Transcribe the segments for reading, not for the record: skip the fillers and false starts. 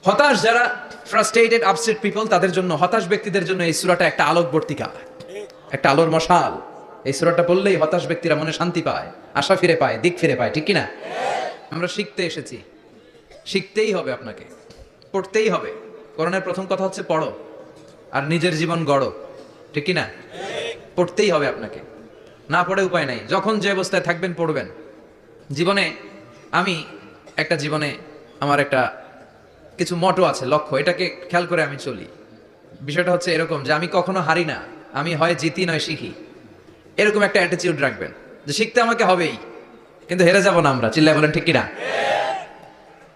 হতাশ যারা, frustrated upset people, তাদের জন্য, হতাশ ব্যক্তিদের জন্য এই সূরাটা একটা আলোকবর্তিকা, একটা আলোর মশাল। এই সূরাটা পড়লেই হতাশ ব্যক্তিরা মনে শান্তি পায়, আশা ফিরে পায়, দিক ফিরে পায়, ঠিক কিনা? আমরা শিখতে এসেছি, শিখতেই হবে, আপনাকে পড়তেই হবে। কোরআনের প্রথম কথা হচ্ছে পড়ো আর নিজের জীবন গড়ো, ঠিক কিনা? পড়তেই হবে আপনাকে, না পড়ে উপায় নাই। যখন যে অবস্থায় থাকবেন পড়বেন। জীবনে আমার একটা কিছু মটো আছে, লক্ষ্য, এটাকে খেয়াল করে আমি চলি। বিষয়টা হচ্ছে এরকম যে আমি কখনো হারি না, আমি হয় জিতি নয় শিখি। এরকম একটা অ্যাটিটিউড রাখবেন যে শিখতে আমাকে হবেই, কিন্তু হেরে যাব না আমরা। চিল্লায় বলেন ঠিক কিনা?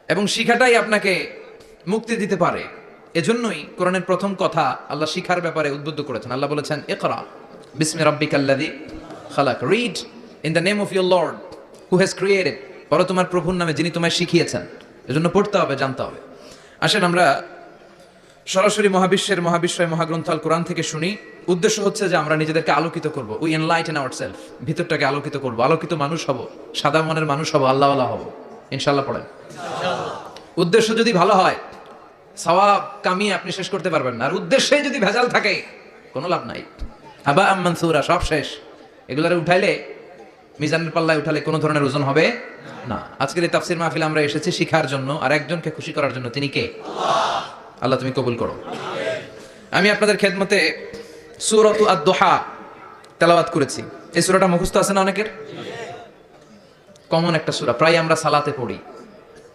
এবং শিখাটাই আপনাকে মুক্তি দিতে পারে। এজন্যই কোরআনের প্রথম কথা আল্লাহ শিখার ব্যাপারে উদ্বুদ্ধ করেছেন। আল্লাহ বলেছেন, ইকরা বিসমি রাব্বিকাল্লাযী খালাক, read in the name of your lord who has created, পড়ো তোমার প্রভুর নামে যিনি তোমায় শিখিয়েছেন। এজন্য পড়তে হবে, জানতে হবে। আসেন আমরা সরাসরি মহাবিশ্বয় মহাগ্রন্থ আল কোরআন থেকে শুনি। উদ্দেশ্য হচ্ছে যে আমরা নিজেদেরকে আলোকিত করব, উই এনলাইটেন আওয়ারসেলফ, ভিতরটাকে আলোকিত করব, আলোকিত মানুষ হব, সাদা মনের মানুষ হব, আল্লাহওয়ালা হব ইনশাআল্লাহ। পড়েন। উদ্দেশ্য যদি ভালো হয়, সওয়াব কামিয়ে আপনি শেষ করতে পারবেন না। আর উদ্দেশ্যে যদি ভেজাল থাকে, কোনো লাভ নাই। হাবা আম মানসুরা, সব শেষ। এগুলারে উঠাইলে, মিজানের পাল্লায় উঠালে কোনো ধরনের ওজন হবে না। আজকের এই তাফসীর মাহফিল আমরা এসেছি শিখার জন্য আর একজনকে খুশি করার জন্য। তিনি কে? আল্লাহ তুমি কবুল করো। আমি আপনাদের খেদমতে সূরাত আদ-দুহা তেলাওয়াত করেছি। এই সূরাটা মুখস্থ আছে না অনেকের? কমন একটা সূরা, প্রায় আমরা সালাতে পড়ি,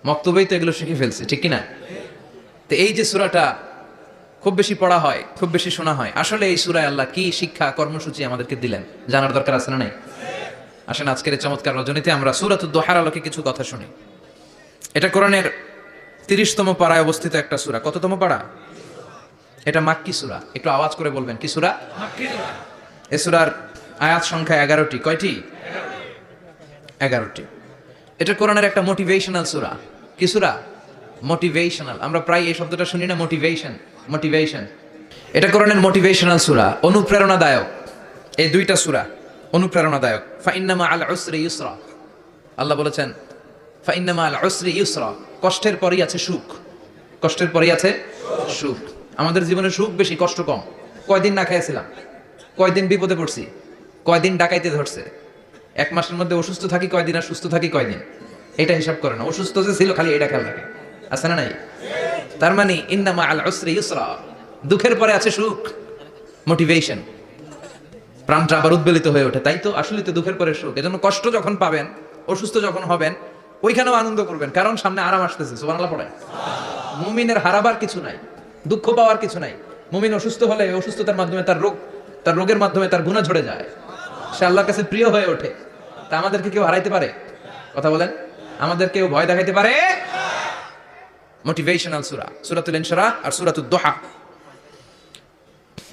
মক্তবেই তো এগুলো শিখে ফেলছি, ঠিক কিনা? তো এই যে সূরাটা খুব বেশি পড়া হয়, খুব বেশি শোনা হয়, আসলে এই সূরায় আল্লাহ কি শিক্ষা কর্মসূচি আমাদেরকে দিলেন জানার দরকার আছে না নাই? আসেন আজকের এই চমৎকার রজনীতে আমরা সূরাত আদ-দুহার আলোকে কিছু কথা শুনি। এটা কোরআনের 30তম পারায় অবস্থিত একটা সূরা। কততম পারা? এটা মাক্কি সূরা। একটু আওয়াজ করে বলবেন, কি সূরা? মাক্কি সূরা। এই সূরার আয়াত সংখ্যা 11টি। কয়টি? 11টি। এটা কোরআনের একটা মোটিভেশনাল সূরা। কি সূরা? মোটিভেশনাল। আমরা প্রায় এই শব্দটা শুনি না, মোটিভেশন। এটা কোরআনের মোটিভেশনাল সূরা, অনুপ্রেরণাদায়ক। এই দুইটা সূরা অনুপ্রেরণাদায়ক। ফাইন্না মাআল উসরি ইউসরা, আল্লাহ বলেছেন ফাইন্না মাআল উসরি ইউসরা, কষ্টের পরেই আছে সুখ, কষ্টের পরেই আছে সুখ। আমাদের জীবনে সুখ বেশি, কষ্ট কম। কয়দিন না খেয়েছিলাম, কয়দিন বিপদে পড়ছি, কয়দিন ডাকাইতে ধরছে, এক মাসের মধ্যে অসুস্থ থাকি কয়দিন আর সুস্থ থাকি কয়দিন, এটা হিসাব করে না। অসুস্থ যে ছিল খালি এটা খেয়াল রাখে, আছে না নাই? তার মানে ইন্না মাআল উসরি ইউসরা, দুঃখের পরে আছে সুখ, মোটিভেশন। প্রাণটা আবার উদ্বেলিত হয়ে ওঠে, তাই তো আসলে তো দুঃখের পরে সুখ। এজন্য কষ্ট যখন পাবেন, অসুস্থ যখন হবেন, ওইখানেও আনন্দ করবেন, কারণ সামনে আরাম আসতেছে। সুবহানাল্লাহ পড়ে। মুমিনের হারাবার কিছু নাই, দুঃখ পাওয়ার কিছু নাই। মুমিন অসুস্থ হলে অসুস্থতার মাধ্যমে তার রোগের মাধ্যমে তার গুনাহ ঝরে যায়, সে আল্লাহর কাছে প্রিয় হয়ে ওঠে। তা আমাদেরকে কেউ হারাইতে পারে? কথা বলেন, আমাদের কেউ ভয় দেখাইতে পারে? মোটিভেশনাল সূরা, সূরাতুল ইনশিরাহ আর সূরাতুদ দুহা।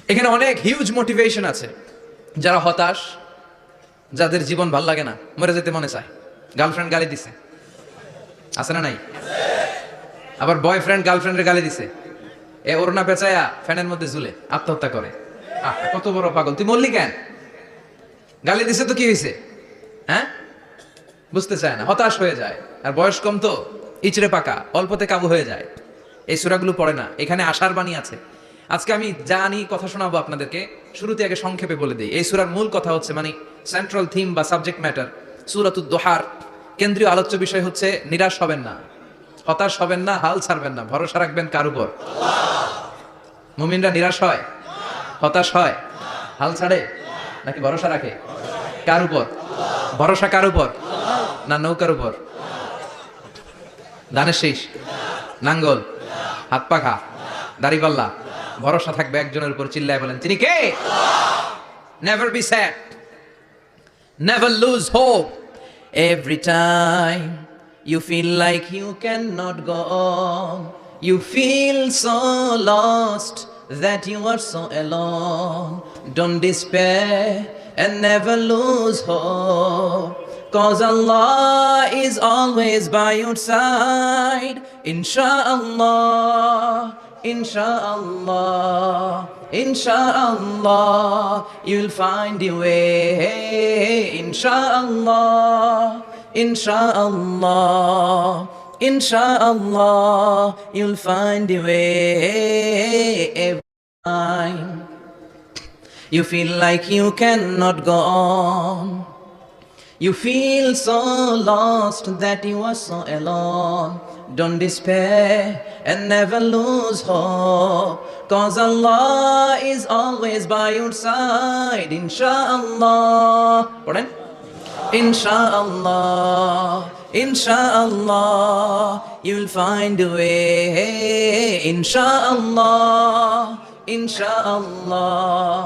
এখানে অনেক হিউজ মোটিভেশন আছে। যারা হতাশ, যাদের জীবন ভাল লাগে না, মরে যেতে মনে চায়, গার্লফ্রেন্ড গালি দিছে, আছে না নাই? আবার বয়ফ্রেন্ড গার্লফ্রেন্ডের গালি দিছে, এ ওড়না পেঁচায়া ফ্যানের মধ্যে ঝুলে আত্মহত্যা করে। কত বড় পাগল, তুই মরলি কেন? গালি দিছে তো কি হয়েছে? হ্যাঁ, বুঝতে চায় না, হতাশ হয়ে যায়। আর বয়স কম তো, ইচড়ে পাকা, অল্পতে কাবু হয়ে যায়। এই সূরাগুলো পড়ে না। এখানে আশার বাণী আছে। আজকে আমি জানি কথা শোনাবো আপনাদেরকে, শুরুতে আগে সংক্ষেপে বলে দিই। এই সূরার মূল কথা হচ্ছে, মানে সেন্ট্রাল থিম বা সাবজেক্ট ম্যাটার, সূরাতুদ দুহার কেন্দ্রীয় আলোচ্য বিষয় হচ্ছে নিরাশ হবেন না, হতাশ হবেন না, হাল ছাড়বেন না, ভরসা রাখবেন কার উপর? মুমিনরা নিরাশ হয়, হতাশ হয়, হাল ছাড়ে নাকি ভরসা রাখে? কার উপর ভরসা? কার উপর? না নৌকার উপর, ধানের শীষ, নাঙ্গল, হাত পাখা, দাড়িপাল্লা? ভরসা থাকবে একজনের উপর। চিল্লায় বলেন, তিনি কে? Never be sad, never lose hope. Every time you feel like you cannot go on, you feel so lost that you are so alone. Don't despair and never lose hope, 'cause Allah is always by your side. Inshallah, inshallah, inshallah, you'll find your way. Inshallah, inshallah, Inshallah, you'll find a way every time you feel like you cannot go on. You feel so lost that you are so alone. Don't despair and never lose hope, 'cause Allah is always by your side. Inshallah. Pardon? Inshallah, Inshallah, you'll find a way. Inshallah, Inshallah,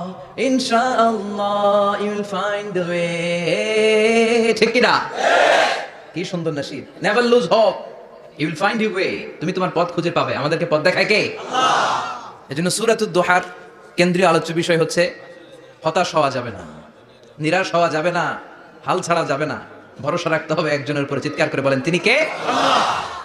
Inshallah, you'll find a way. ঠিক কি না? কি সুন্দর নসিব। Never lose hope. You will find your way. তুমি তোমার পথ খুঁজে পাবে। আমাদেরকে পথ দেখায় কে? আল্লাহ। এজন্য সূরাতুদ দুহার কেন্দ্রীয় আলোচ্য বিষয় হচ্ছে হতাশ হওয়া যাবে না, নিরাশ হওয়া যাবে না, হাল ছাড়া যাবে না, ভরসা রাখতে হবে একজনের উপর। চিৎকার করে বলেন তিনি কে? আল্লাহ।